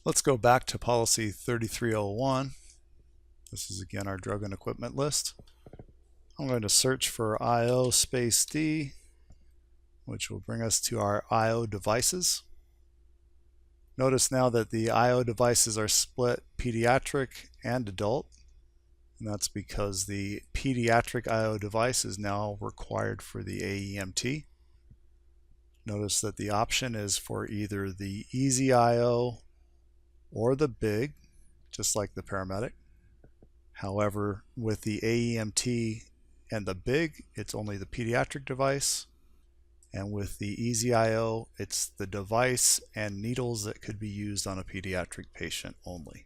Let's go back to policy 3301. This is again our drug and equipment list. I'm going to search for IO space D, which will bring us to our IO devices. Notice now that the IO devices are split pediatric and adult, and that's because the pediatric IO device is now required for the AEMT. Notice that the option is for either the easy IO or the big, just like the paramedic. However, with the AEMT and the big, it's only the pediatric device. And with the easy IO, it's the device and needles that could be used on a pediatric patient only.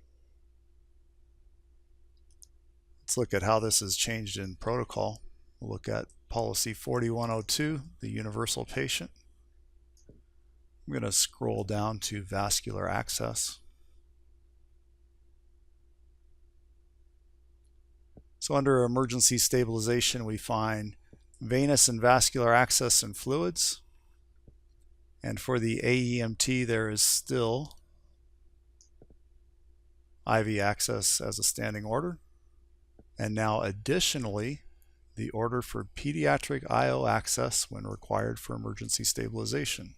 Let's look at how this has changed in protocol. We'll look at policy 4102, the universal patient. I'm going to scroll down to vascular access. So under emergency stabilization, we find venous and vascular access and fluids. And for the AEMT, there is still IV access as a standing order. And now additionally, the order for pediatric IO access when required for emergency stabilization.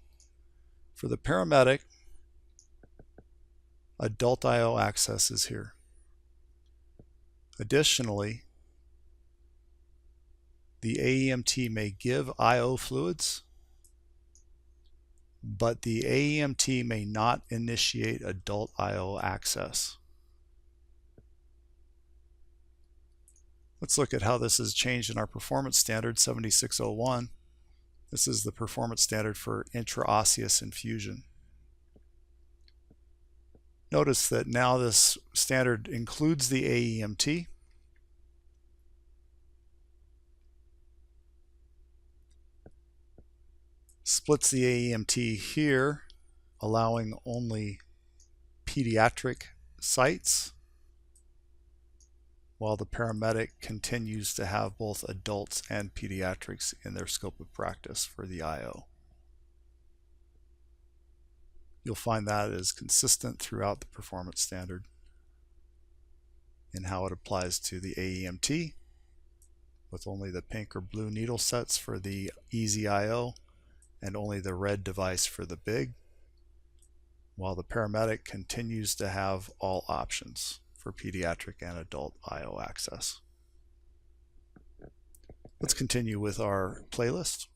For the paramedic, adult IO access is here. Additionally, the AEMT may give IO fluids, but the AEMT may not initiate adult IO access. Let's look at how this has changed in our performance standard 7601. This is the performance standard for intraosseous infusion. Notice that now this standard includes the AEMT. Splits the AEMT here, allowing only pediatric sites, while the paramedic continues to have both adults and pediatrics in their scope of practice for the IO. You'll find that is consistent throughout the performance standard in how it applies to the AEMT, with only the pink or blue needle sets for the easy IO and only the red device for the big, while the paramedic continues to have all options for pediatric and adult IO access. Let's continue with our playlist.